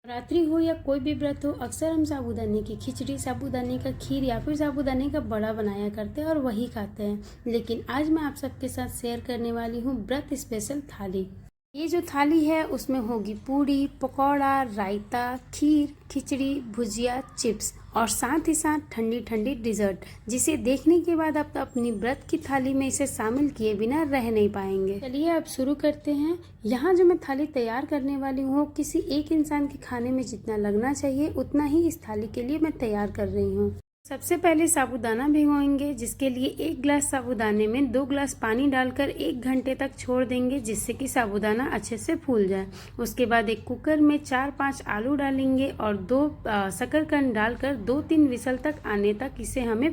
रात्रि हो या कोई भी व्रत हो, अक्सर हम साबूदाने की खिचड़ी, साबूदाने का खीर या फिर साबूदाने का बड़ा बनाया करते हैं और वही खाते हैं। लेकिन आज मैं आप सबके साथ शेयर करने वाली हूँ व्रत स्पेशल थाली। ये जो थाली है उसमें होगी पूड़ी, पकौड़ा, रायता, खीर, खिचड़ी, भुजिया, चिप्स और साथ ही साथ ठंडी ठंडी डिजर्ट, जिसे देखने के बाद आप अपनी व्रत की थाली में इसे शामिल किए बिना रह नहीं पाएंगे। चलिए अब शुरू करते हैं। यहाँ जो मैं थाली तैयार करने वाली हूँ, किसी एक इंसान के खाने में जितना लगना चाहिए उतना ही इस थाली के लिए मैं तैयार कर रही हूँ। सबसे पहले साबूदाना भिगोएंगे, जिसके लिए 1 गिलास साबूदाने में 2 गिलास पानी डालकर 1 घंटे तक छोड़ देंगे, जिससे कि साबूदाना अच्छे से फूल जाए। उसके बाद एक कुकर में 4-5 आलू डालेंगे और 2 शकरकंद डालकर 2-3 विसल तक आने तक इसे हमें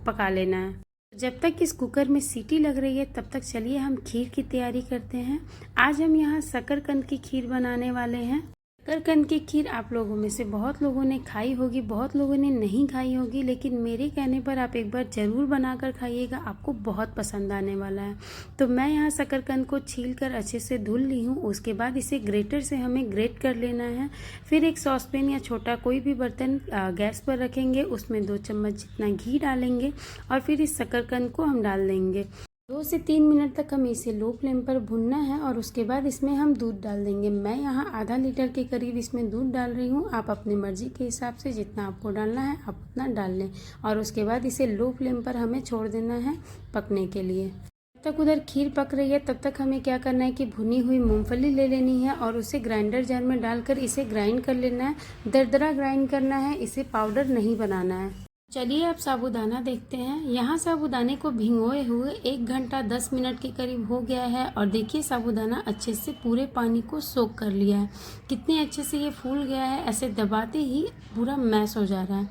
पका लेना है। जब तक इस कुकर में सीटी लग रही है तब तक चलिए हम खीर की तैयारी करते हैं। आज हम यहाँ शकरकंद की खीर बनाने वाले हैं। शकरकंद की खीर आप लोगों में से बहुत लोगों ने खाई होगी, बहुत लोगों ने नहीं खाई होगी, लेकिन मेरे कहने पर आप एक बार ज़रूर बनाकर खाइएगा, आपको बहुत पसंद आने वाला है। तो मैं यहाँ शकरकंद को छीलकर अच्छे से धुल ली हूँ। उसके बाद इसे ग्रेटर से हमें ग्रेट कर लेना है। फिर एक सॉसपेन या छोटा कोई भी बर्तन गैस पर रखेंगे, उसमें 2 चम्मच जितना घी डालेंगे और फिर इस शकरकंद को हम डाल देंगे। 2 से 3 मिनट तक हमें इसे लो फ्लेम पर भूनना है और उसके बाद इसमें हम दूध डाल देंगे। मैं यहाँ आधा लीटर के करीब इसमें दूध डाल रही हूँ। आप अपनी मर्जी के हिसाब से जितना आपको डालना है आप उतना डाल लें और उसके बाद इसे लो फ्लेम पर हमें छोड़ देना है पकने के लिए। जब तक उधर खीर पक रही है तब तक हमें क्या करना है कि भुनी हुई मूंगफली ले लेनी है और उसे ग्राइंडर जार में डालकर इसे ग्राइंड कर लेना है। दरदरा ग्राइंड करना है, इसे पाउडर नहीं बनाना है। चलिए अब साबूदाना देखते हैं। यहाँ साबूदाने को भिगोए हुए 1 घंटा 10 मिनट के करीब हो गया है और देखिए साबूदाना अच्छे से पूरे पानी को सोख कर लिया है। कितने अच्छे से ये फूल गया है, ऐसे दबाते ही पूरा मैश हो जा रहा है।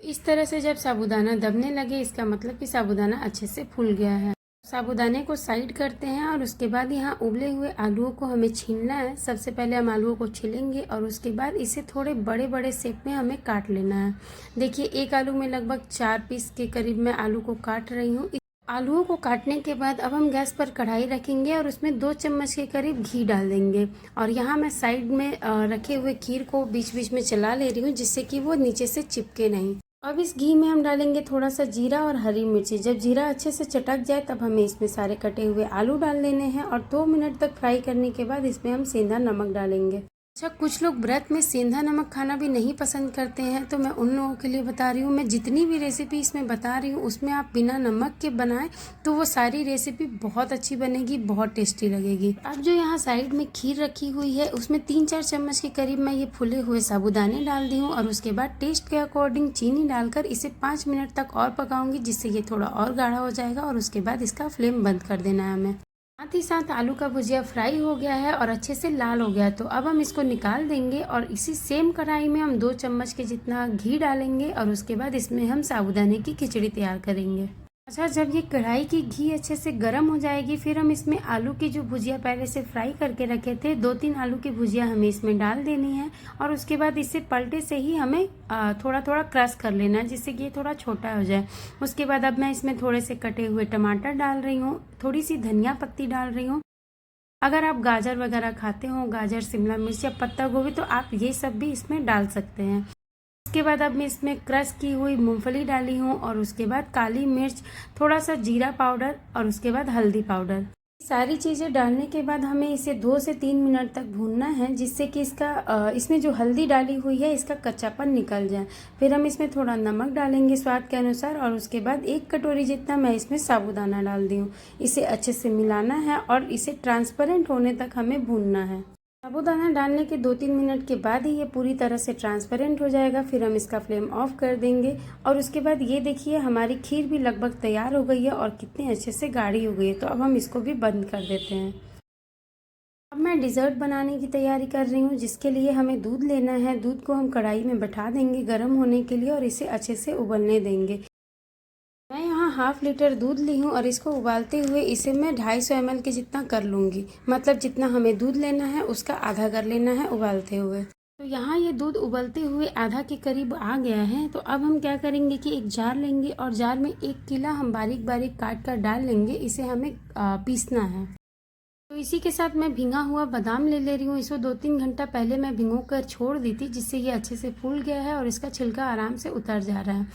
इस तरह से जब साबूदाना दबने लगे इसका मतलब कि साबूदाना अच्छे से फूल गया है। साबूदाने को साइड करते हैं और उसके बाद यहाँ उबले हुए आलूओं को हमें छीलना है। सबसे पहले हम आलूओं को छीलेंगे और उसके बाद इसे थोड़े बड़े बड़े शेप में हमें काट लेना है। देखिए एक आलू में लगभग 4 पीस के करीब मैं आलू को काट रही हूँ। आलूओं को काटने के बाद अब हम गैस पर कढ़ाई रखेंगे और उसमें 2 चम्मच के करीब घी डाल देंगे और यहाँ मैं साइड में रखे हुए खीर को बीच बीच में चला ले रही हूँ, जिससे कि वो नीचे से चिपके नहीं। अब इस घी में हम डालेंगे थोड़ा सा जीरा और हरी मिर्ची। जब जीरा अच्छे से चटक जाए तब हमें इसमें सारे कटे हुए आलू डाल देने हैं और 2 मिनट तक फ्राई करने के बाद इसमें हम सेंधा नमक डालेंगे। अच्छा, कुछ लोग व्रत में सेंधा नमक खाना भी नहीं पसंद करते हैं, तो मैं उन लोगों के लिए बता रही हूँ। मैं जितनी भी रेसिपी इसमें बता रही हूँ उसमें आप बिना नमक के बनाएं तो वो सारी रेसिपी बहुत अच्छी बनेगी, बहुत टेस्टी लगेगी। अब जो यहाँ साइड में खीर रखी हुई है उसमें 3-4 चम्मच के करीब मैं ये फुले हुए साबूदाने डाल दी हूँ और उसके बाद टेस्ट के अकॉर्डिंग चीनी डालकर इसे 5 मिनट तक और पकाऊंगी, जिससे ये थोड़ा और गाढ़ा हो जाएगा और उसके बाद इसका फ्लेम बंद कर देना है हमें। साथ ही साथ आलू का भुजिया फ्राई हो गया है और अच्छे से लाल हो गया है, तो अब हम इसको निकाल देंगे और इसी सेम कढ़ाई में हम 2 चम्मच के जितना घी डालेंगे और उसके बाद इसमें हम साबूदाने की खिचड़ी तैयार करेंगे। अच्छा, जब ये कढ़ाई की घी अच्छे से गर्म हो जाएगी फिर हम इसमें आलू की जो भुजिया पहले से फ्राई करके रखे थे 2-3 आलू की भुजिया हमें इसमें डाल देनी है और उसके बाद इसे पलटे से ही हमें थोड़ा थोड़ा क्रश कर लेना है, जिससे कि ये थोड़ा छोटा हो जाए। उसके बाद अब मैं इसमें थोड़े से कटे हुए टमाटर डाल रही हूँ, थोड़ी सी धनिया पत्ती डाल रही हूँ। अगर आप गाजर वगैरह खाते हो, गाजर, शिमला मिर्च या पत्ता गोभी, तो आप ये सब भी इसमें डाल सकते हैं। उसके बाद अब मैं इसमें क्रश की हुई मूंगफली डाली हूँ और उसके बाद काली मिर्च, थोड़ा सा जीरा पाउडर और उसके बाद हल्दी पाउडर। सारी चीज़ें डालने के बाद हमें इसे 2 से 3 मिनट तक भूनना है, जिससे कि इसमें जो हल्दी डाली हुई है इसका कच्चापन निकल जाए। फिर हम इसमें थोड़ा नमक डालेंगे स्वाद के अनुसार और उसके बाद 1 कटोरी जितना मैं इसमें साबूदाना डाल दी हूँ। इसे अच्छे से मिलाना है और इसे ट्रांसपेरेंट होने तक हमें भूनना है। साबूदाना डालने के 2-3 मिनट के बाद ही ये पूरी तरह से ट्रांसपेरेंट हो जाएगा। फिर हम इसका फ्लेम ऑफ कर देंगे और उसके बाद ये देखिए हमारी खीर भी लगभग तैयार हो गई है और कितने अच्छे से गाढ़ी हो गई है। तो अब हम इसको भी बंद कर देते हैं। अब मैं डिज़र्ट बनाने की तैयारी कर रही हूँ, जिसके लिए हमें दूध लेना है। दूध को हम कढ़ाई में बैठा देंगे गर्म होने के लिए और इसे अच्छे से उबलने देंगे। मैं यहाँ 1/2 लीटर दूध ली हूँ और इसको उबालते हुए इसे मैं 250 ml के जितना कर लूँगी। मतलब जितना हमें दूध लेना है उसका आधा कर लेना है उबालते हुए। तो यहाँ ये दूध उबलते हुए आधा के करीब आ गया है। तो अब हम क्या करेंगे कि एक जार लेंगे और जार में 1 केला हम बारीक बारीक काट कर डाल लेंगे। इसे हमें पीसना है। तो इसी के साथ मैं भिंगा हुआ बादाम ले रही हूँ। इसको 2-3 घंटा पहले मैं भिगो कर छोड़ दी थी, जिससे ये अच्छे से फूल गया है और इसका छिलका आराम से उतर जा रहा है।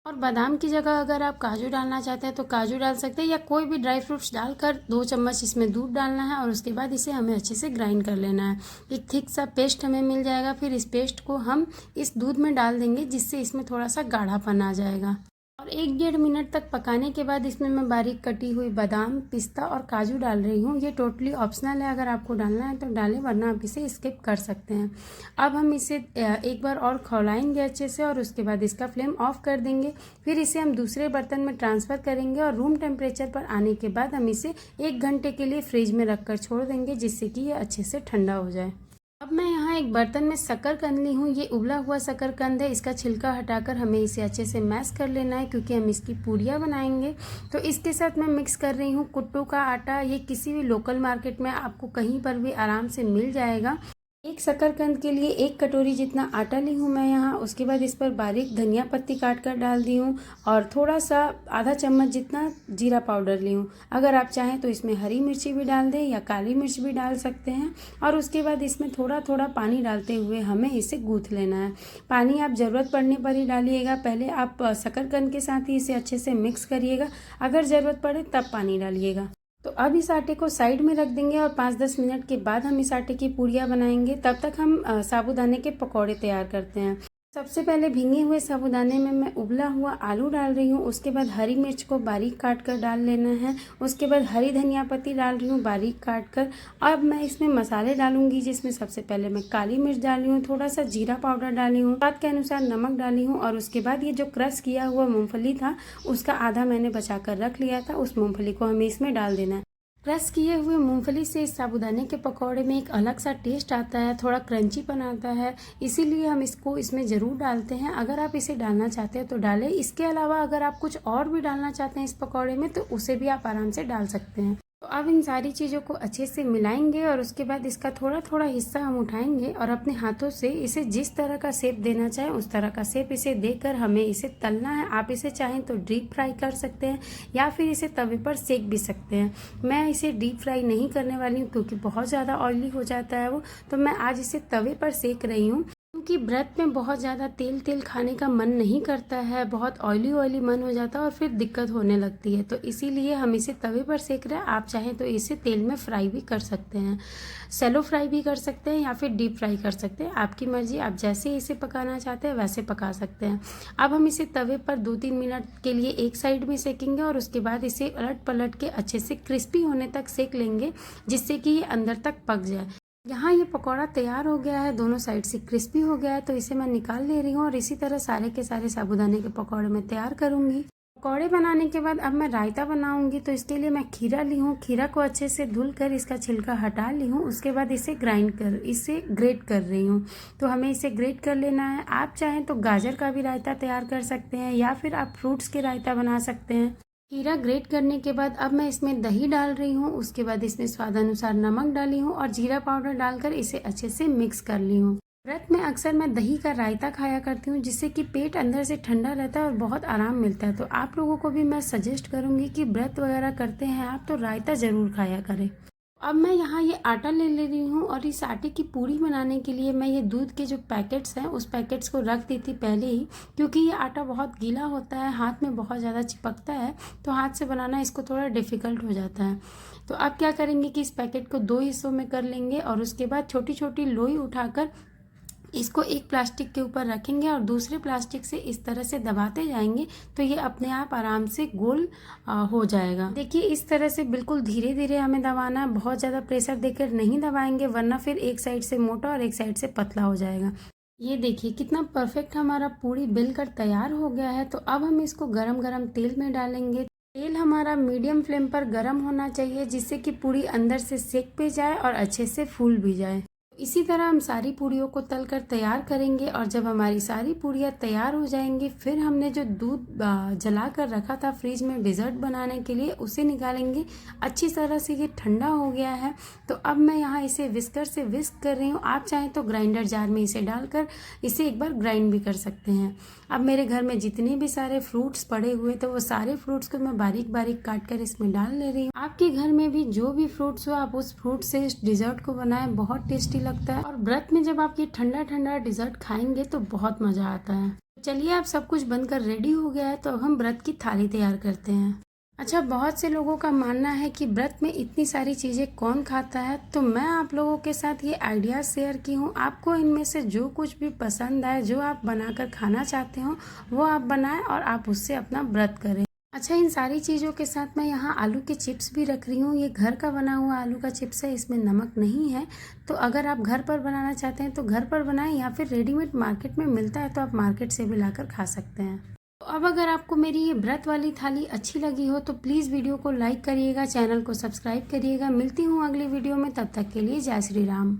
और बादाम की जगह अगर आप काजू डालना चाहते हैं तो काजू डाल सकते हैं, या कोई भी ड्राई फ्रूट्स डालकर 2 चम्मच इसमें दूध डालना है और उसके बाद इसे हमें अच्छे से ग्राइंड कर लेना है। एक थिक सा पेस्ट हमें मिल जाएगा। फिर इस पेस्ट को हम इस दूध में डाल देंगे, जिससे इसमें थोड़ा सा गाढ़ापन आ जाएगा। और 1-1.5 मिनट तक पकाने के बाद इसमें मैं बारीक कटी हुई बादाम, पिस्ता और काजू डाल रही हूँ। ये टोटली ऑप्शनल है, अगर आपको डालना है तो डालें, वरना आप इसे स्किप कर सकते हैं। अब हम इसे एक बार और खौलाएंगे अच्छे से और उसके बाद इसका फ्लेम ऑफ कर देंगे। फिर इसे हम दूसरे बर्तन में ट्रांसफ़र करेंगे और रूम टेम्परेचर पर आने के बाद हम इसे 1 घंटे के लिए फ्रिज में रख कर छोड़ देंगे, जिससे कि ये अच्छे से ठंडा हो जाए। अब मैं यहाँ एक बर्तन में शकरकंद ली हूँ। ये उबला हुआ शकरकंद है। इसका छिलका हटाकर हमें इसे अच्छे से मैश कर लेना है, क्योंकि हम इसकी पूड़ियाँ बनाएंगे। तो इसके साथ मैं मिक्स कर रही हूँ कुट्टू का आटा। ये किसी भी लोकल मार्केट में आपको कहीं पर भी आराम से मिल जाएगा। एक शकरकंद के लिए 1 कटोरी जितना आटा ली हूँ मैं यहाँ। उसके बाद इस पर बारीक धनिया पत्ती काट कर डाल दी हूँ और थोड़ा सा आधा चम्मच जितना जीरा पाउडर ली हूँ। अगर आप चाहें तो इसमें हरी मिर्ची भी डाल दें या काली मिर्च भी डाल सकते हैं। और उसके बाद इसमें थोड़ा थोड़ा पानी डालते हुए हमें इसे गूँथ लेना है। पानी आप ज़रूरत पड़ने पर ही डालिएगा। पहले आप शकरकंद के साथ ही इसे अच्छे से मिक्स करिएगा, अगर ज़रूरत पड़े तब पानी डालिएगा। तो अब इस आटे को साइड में रख देंगे और 5-10 मिनट के बाद हम इस आटे की पूड़ियाँ बनाएंगे। तब तक हम साबूदाने के पकौड़े तैयार करते हैं। सबसे पहले भीगे हुए साबूदाने में मैं उबला हुआ आलू डाल रही हूँ। उसके बाद हरी मिर्च को बारीक काट कर डाल लेना है। उसके बाद हरी धनिया पत्ती डाल रही हूँ बारीक काट कर। अब मैं इसमें मसाले डालूंगी, जिसमें सबसे पहले मैं काली मिर्च डाली हूँ, थोड़ा सा जीरा पाउडर डाली हूँ, स्वाद के अनुसार नमक डाली हूँ। और उसके बाद ये जो क्रश किया हुआ मूँगफली था, उसका आधा मैंने बचा कर रख लिया था, उस मूँगफली को हमें इसमें डाल देना है। क्रश किए हुए मूंगफली से इस साबूदाने के पकौड़े में एक अलग सा टेस्ट आता है, थोड़ा क्रंचीपन आता है, इसीलिए हम इसको इसमें ज़रूर डालते हैं। अगर आप इसे डालना चाहते हैं तो डालें। इसके अलावा अगर आप कुछ और भी डालना चाहते हैं इस पकौड़े में, तो उसे भी आप आराम से डाल सकते हैं। तो अब इन सारी चीज़ों को अच्छे से मिलाएंगे और उसके बाद इसका थोड़ा थोड़ा हिस्सा हम उठाएंगे और अपने हाथों से इसे जिस तरह का शेप देना चाहें उस तरह का शेप इसे देकर हमें इसे तलना है। आप इसे चाहें तो डीप फ्राई कर सकते हैं या फिर इसे तवे पर सेक भी सकते हैं। मैं इसे डीप फ्राई नहीं करने वाली हूँ, क्योंकि बहुत ज़्यादा ऑयली हो जाता है वो। तो मैं आज इसे तवे पर सेक रही हूँ, क्योंकि व्रत में बहुत ज़्यादा तेल खाने का मन नहीं करता है, बहुत ऑयली मन हो जाता है और फिर दिक्कत होने लगती है। तो इसीलिए हम इसे तवे पर सेक रहे हैं। आप चाहें तो इसे तेल में फ्राई भी कर सकते हैं, सैलो फ्राई भी कर सकते हैं या फिर डीप फ्राई कर सकते हैं, आपकी मर्जी। आप जैसे इसे पकाना चाहते हैं वैसे पका सकते हैं। अब हम इसे तवे पर 2-3 मिनट के लिए एक साइड में सेकेंगे और उसके बाद इसे उलट पलट के अच्छे से क्रिस्पी होने तक सेक लेंगे, जिससे कि ये अंदर तक पक जाए। यहाँ ये पकौड़ा तैयार हो गया है, दोनों साइड से क्रिस्पी हो गया है, तो इसे मैं निकाल ले रही हूँ और इसी तरह सारे के सारे साबूदाने के पकौड़े मैं तैयार करूँगी। पकौड़े बनाने के बाद अब मैं रायता बनाऊँगी। तो इसके लिए मैं खीरा ली हूँ। खीरा को अच्छे से धुल कर इसका छिलका हटा ली हूँ। उसके बाद इसे ग्रेट कर रही हूँ। तो हमें इसे ग्रेट कर लेना है। आप चाहें तो गाजर का भी रायता तैयार कर सकते हैं या फिर आप फ्रूट्स के रायता बना सकते हैं। खीरा ग्रेट करने के बाद अब मैं इसमें दही डाल रही हूँ। उसके बाद इसमें स्वादानुसार नमक डाली हूँ और जीरा पाउडर डालकर इसे अच्छे से मिक्स कर ली हूँ। व्रत में अक्सर मैं दही का रायता खाया करती हूँ, जिससे कि पेट अंदर से ठंडा रहता है और बहुत आराम मिलता है। तो आप लोगों को भी मैं सजेस्ट करूँगी कि व्रत वगैरह करते हैं आप तो रायता ज़रूर खाया करें। अब मैं यहाँ ये आटा ले रही हूँ और इस आटे की पूड़ी बनाने के लिए मैं ये दूध के जो पैकेट्स हैं उस पैकेट्स को रख दी थी पहले ही, क्योंकि ये आटा बहुत गीला होता है, हाथ में बहुत ज़्यादा चिपकता है, तो हाथ से बनाना इसको थोड़ा डिफ़िकल्ट हो जाता है। तो अब क्या करेंगे कि इस पैकेट को 2 हिस्सों में कर लेंगे और उसके बाद छोटी छोटी लोई उठाकर इसको एक प्लास्टिक के ऊपर रखेंगे और दूसरे प्लास्टिक से इस तरह से दबाते जाएंगे, तो ये अपने आप आराम से गोल हो जाएगा। देखिए इस तरह से बिल्कुल धीरे धीरे हमें दबाना है, बहुत ज़्यादा प्रेशर देकर नहीं दबाएंगे, वरना फिर एक साइड से मोटा और एक साइड से पतला हो जाएगा। ये देखिए कितना परफेक्ट हमारा पूड़ी बेलकर तैयार हो गया है। तो अब हम इसको गरम गरम तेल में डालेंगे। तेल हमारा मीडियम फ्लेम पर गरम होना चाहिए, जिससे कि पूड़ी अंदर से सेक भी जाए और अच्छे से फूल भी जाए। इसी तरह हम सारी पूड़ियों को तलकर तैयार करेंगे और जब हमारी सारी पूड़ियाँ तैयार हो जाएंगी फिर हमने जो दूध जला कर रखा था फ्रिज में डिज़र्ट बनाने के लिए उसे निकालेंगे। अच्छी तरह से ये ठंडा हो गया है तो अब मैं यहाँ इसे विस्कर से विस्क कर रही हूँ। आप चाहें तो ग्राइंडर जार में इसे डालकर इसे एक बार ग्राइंड भी कर सकते हैं। अब मेरे घर में जितने भी सारे फ्रूट्स पड़े हुए थे वो सारे फ्रूट्स को मैं बारीक बारीक काट कर इसमें डाल ले रही हूँ। आपके घर में भी जो भी फ्रूट्स हो आप उस फ्रूट से इस डिज़र्ट को बनाएं, बहुत टेस्टी लगता है और व्रत में जब आप ये ठंडा ठंडा डिज़र्ट खाएंगे तो बहुत मज़ा आता है। चलिए अब सब कुछ बनकर रेडी हो गया है तो अब हम व्रत की थाली तैयार करते हैं। अच्छा, बहुत से लोगों का मानना है कि व्रत में इतनी सारी चीज़ें कौन खाता है, तो मैं आप लोगों के साथ ये आइडिया शेयर की हूँ। आपको इनमें से जो कुछ भी पसंद आए, जो आप बनाकर खाना चाहते हो वो आप बनाएं और आप उससे अपना व्रत करें। अच्छा, इन सारी चीज़ों के साथ मैं यहाँ आलू के चिप्स भी रख रही हूँ। ये घर का बना हुआ आलू का चिप्स है, इसमें नमक नहीं है। तो अगर आप घर पर बनाना चाहते हैं तो घर पर बनाएं या फिर रेडीमेड मार्केट में मिलता है तो आप मार्केट से भी लाकर खा सकते हैं। तो अब अगर आपको मेरी ये व्रत वाली थाली अच्छी लगी हो तो प्लीज़ वीडियो को लाइक करिएगा, चैनल को सब्सक्राइब करिएगा। मिलती हूँ अगली वीडियो में, तब तक के लिए जय श्री राम।